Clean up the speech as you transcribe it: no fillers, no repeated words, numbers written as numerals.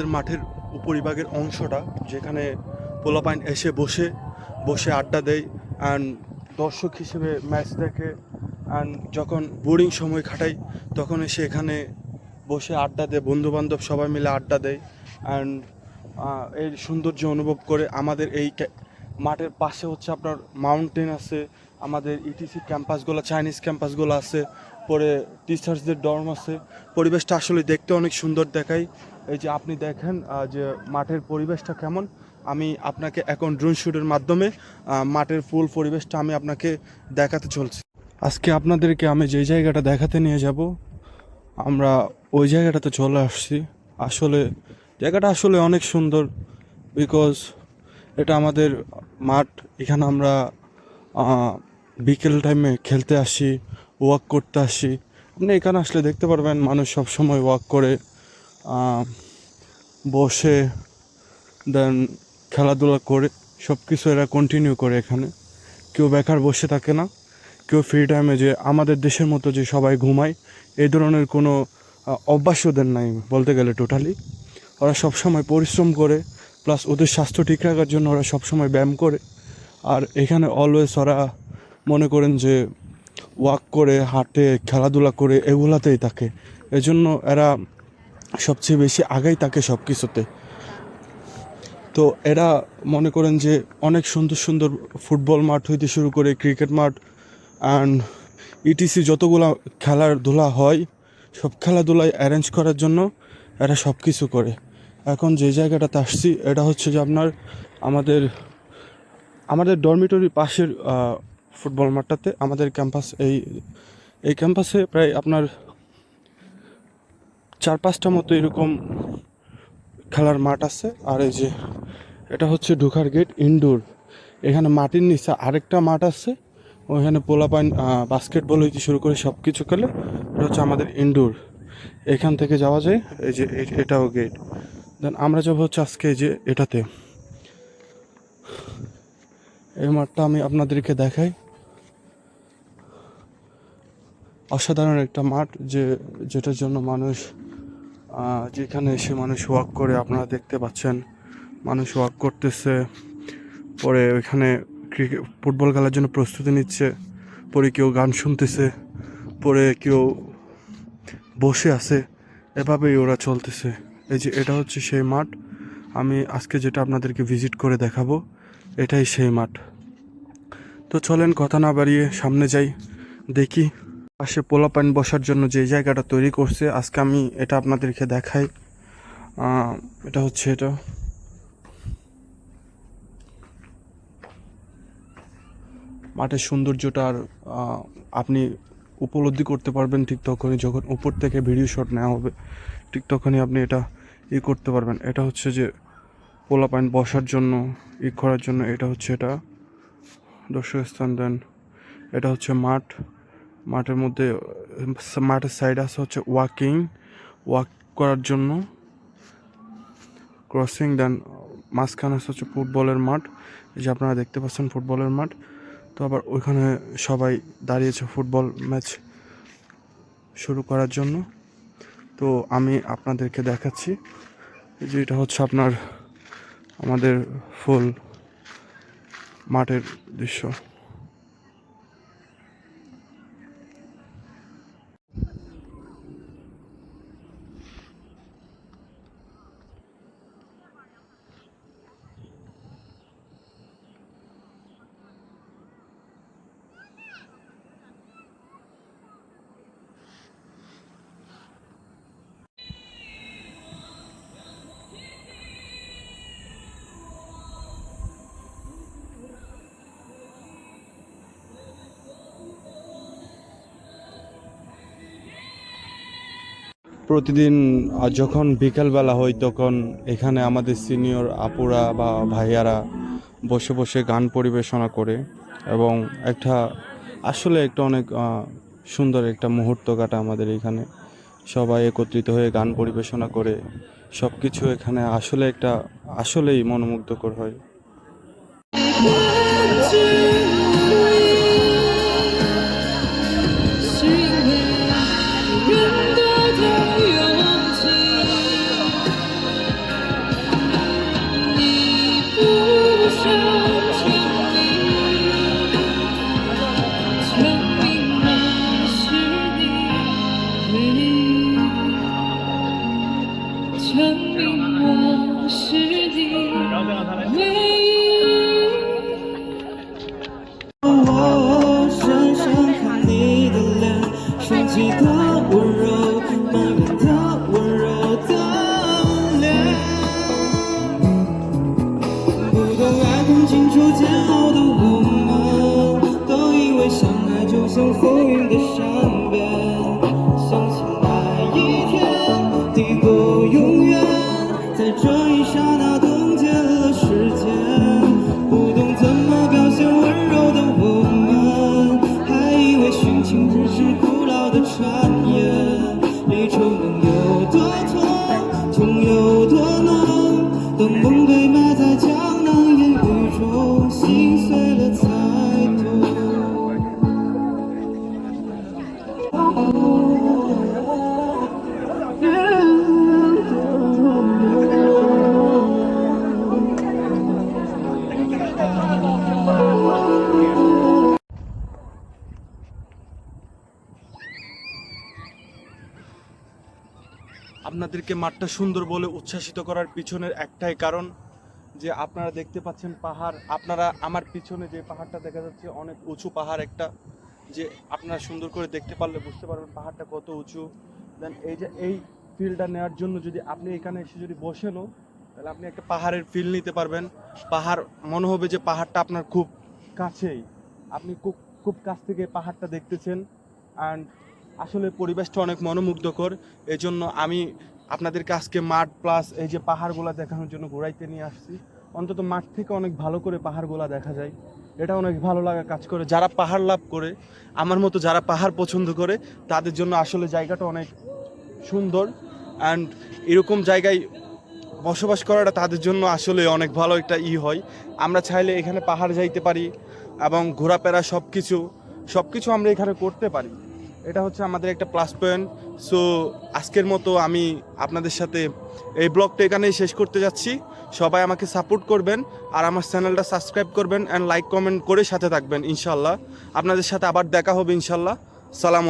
আমাদের মাঠের উপরিভাগের অংশটা, যেখানে পোলাপাইন এসে বসে আড্ডা দেয় অ্যান্ড দর্শক হিসেবে ম্যাচ দেখে, অ্যান্ড যখন বোরিং সময় খাটাই তখন এসে এখানে বসে আড্ডা দেয়, বন্ধুবান্ধব সবাই মিলে আড্ডা দেয় অ্যান্ড এর সৌন্দর্য অনুভব করে। আমাদের এই মাঠের পাশে হচ্ছে আপনার মাউন্টেন আছে, আমাদের ইটিসি ক্যাম্পাসগুলো, চাইনিজ ক্যাম্পাসগুলো আছে, পরে টিচার্সদের ডর্ম আছে। পরিবেশটা আসলে দেখতে অনেক সুন্দর দেখায়। এই যে আপনি দেখেন যে মাঠের পরিবেশটা কেমন। আমি আপনাকে এখন ড্রোন শ্যুটের মাধ্যমে মাঠের ফুল পরিবেশটা আমি আপনাকে দেখাতে চলছি। আজকে আপনাদেরকে আমি যেই জায়গাটা দেখাতে নিয়ে যাব, আমরা ওই জায়গাটাতে চলে আসছি। আসলে জায়গাটা আসলে অনেক সুন্দর, বিকজ এটা আমাদের মাঠ। এখানে আমরা বিকেল টাইমে খেলতে আসি, ওয়াক করতে আসি। আপনি এখানে আসলে দেখতে পারবেন মানুষ সব সময় ওয়াক করে, বসে, দেন খেলাধুলা করে, সব কিছু এরা কন্টিনিউ করে। এখানে কেউ বেকার বসে থাকে না, কেউ ফ্রি টাইমে যে আমাদের দেশের মতো যে সবাই ঘুমায় এই ধরনের কোনো অভ্যাস ওদের নাই বলতে গেলে টোটালি। ওরা সবসময় পরিশ্রম করে, প্লাস ওদের স্বাস্থ্য ঠিক রাখার জন্য ওরা সবসময় ব্যায়াম করে। আর এখানে অলওয়েজ ওরা মনে করেন যে ওয়াক করে, হাঁটে, খেলাধুলা করে, এগুলাতেই থাকে। এজন্য এরা সবচেয়ে বেশি আগাই থাকে সব কিছুতে। তো এরা মনে করেন যে অনেক সুন্দর সুন্দর ফুটবল মাঠ হইতে শুরু করে ক্রিকেট মাঠ অ্যান্ড ইটিসি যতগুলো খেলাধুলা হয় সব খেলাধুলায় অ্যারেঞ্জ করার জন্য এরা সব কিছু করে। এখন যে জায়গাটাতে আসছি এটা হচ্ছে যে আপনার আমাদের ডরমিটরির পাশের ফুটবল মাঠটাতে আমাদের ক্যাম্পাস। এই ক্যাম্পাসে প্রায় আপনার 4-5টা মতো এরকম খেলার মাঠ আছে। আর এই যে এটা হচ্ছে ঢোকার গেট, ইনডোর। এখানে মাটির নিচে আরেকটা মাঠ আছে, ওইখানে পোলাপাইন বাস্কেটবল হইতে শুরু করে সব কিছু খেলে। এটা হচ্ছে আমাদের ইনডোর, এখান থেকে যাওয়া যায়। এই যে এটাও গেট। দেন আমরা যাবো হচ্ছে আজকে এই যে এটাতে। এই মাঠটা আমি আপনাদেরকে দেখাই, অসাধারণ একটা মাঠ যেটার জন্য মানুষ যেখানে এসে মানুষ ওয়াক করে। আপনারা দেখতে পাচ্ছেন মানুষ ওয়াক করতেছে, পরে ওইখানে ফুটবল খেলার জন্য প্রস্তুতি নিচ্ছে, পরে কেউ গান শুনতেছে, পরে কেউ বসে আছে, এভাবেই ওরা চলতেছে। এই যে এটা হচ্ছে সেই মাঠ আমি আজকে যেটা আপনাদেরকে ভিজিট করে দেখাবো, এটাই সেই মাঠ। তো চলেন কথা না বাড়িয়ে সামনে যাই, দেখি পাশে পোলাপাইন বসার জন্য যে জায়গাটা তৈরি করছে। আজকে আমি এটা আপনাদেরকে দেখাই। এটা হচ্ছে এটা মাঠের সৌন্দর্যটা আর আপনি উপলব্ধি করতে পারবেন ঠিক তখনই যখন উপর থেকে ভিডিও শট নেওয়া হবে, ঠিক তখনই আপনি এটা করতে পারবেন। এটা হচ্ছে যে পোলাপাইন বসার জন্য করার জন্য এটা হচ্ছে এটা দর্শক স্থান। দেন এটা হচ্ছে মাঠের মধ্যে মাঠের সাইডে আছে হচ্ছে ওয়াক করার জন্য ক্রসিং। দেন মাঝখানে হচ্ছে ফুটবলের মাঠ, এই যে আপনারা দেখতে পাচ্ছেন ফুটবলের মাঠ। তো আবার ওইখানে সবাই দাঁড়িয়েছে ফুটবল ম্যাচ শুরু করার জন্য। তো আমি আপনাদেরকে দেখাচ্ছি যে এটা হচ্ছে আপনার আমাদের ফুল মাঠের দৃশ্য। প্রতিদিন যখন বিকালবেলা হয় তখন এখানে আমাদের সিনিয়র আপুরা বা ভাইয়ারা বসে বসে গান পরিবেশনা করে এবং আসলে একটা অনেক সুন্দর একটা মুহূর্ত কাটা আমাদের এখানে। সবাই একত্রিত হয়ে গান পরিবেশনা করে সব কিছু এখানে আসলেই মনোমুগ্ধকর হয়। 命我是你唯一。我想想看你的脸，生气的温柔，埋怨的温柔的脸。不懂爱恨情愁煎熬的我们，都以为相爱就像风云的善变。想起那一天，抵过永远，在这一刹那冻结了时间。不懂怎么表现温柔的我们，还以为殉情只是古老的传言。离愁能有多痛，痛有多浓？等梦被埋在江南烟雨中，心碎了才懂。আপনাদেরকে মাঠটা সুন্দর বলে উচ্ছ্বাসিত করার পিছনের একটাই কারণ যে আপনারা দেখতে পাচ্ছেন পাহাড়, আপনারা আমার পিছনে যে পাহাড়টা দেখা যাচ্ছে অনেক উঁচু পাহাড় একটা, যে আপনারা সুন্দর করে দেখতে পারলে বুঝতে পারবেন পাহাড়টা কত উঁচু। দেন এই যে এই ফিলটা নেওয়ার জন্য যদি আপনি এখানে এসে যদি বসেনও, তাহলে আপনি একটা পাহাড়ের ফিল নিতে পারবেন। পাহাড় মনে হবে যে পাহাড়টা আপনার খুব কাছেই, আপনি খুব খুব কাছ থেকে পাহাড়টা দেখতেছেন। অ্যান্ড আসলে পরিবেশটা অনেক মনোমুগ্ধকর। এই জন্য আমি আপনাদেরকে আজকে মাঠ প্লাস এই যে পাহাড়গুলো দেখানোর জন্য ঘোরাইতে নিয়ে আসছি। অন্তত মাঠ থেকে অনেক ভালো করে পাহাড়গুলো দেখা যায়, এটা অনেক ভালো লাগা কাজ করে। যারা পাহাড় লাভ করে, আমার মতো যারা পাহাড় পছন্দ করে, তাদের জন্য আসলে জায়গাটা অনেক সুন্দর। অ্যান্ড এরকম জায়গায় বসবাস করাটা তাদের জন্য আসলে অনেক ভালো একটা হয়। আমরা চাইলে এখানে পাহাড় যাইতে পারি এবং ঘোরাফেরা সব কিছু আমরা এখানে করতে পারি। এটা হচ্ছে আমাদের একটা প্লাস পয়েন্ট। সো আজকের মতো আমি আপনাদের সাথে এই ব্লগটা এখানেই শেষ করতে যাচ্ছি। সবাই আমাকে সাপোর্ট করবেন আর আমার চ্যানেলটা সাবস্ক্রাইব করবেন অ্যান্ড লাইক কমেন্ট করে সাথে থাকবেন। ইনশাল্লাহ আপনাদের সাথে আবার দেখা হবে ইনশাল্লাহ। সালাম।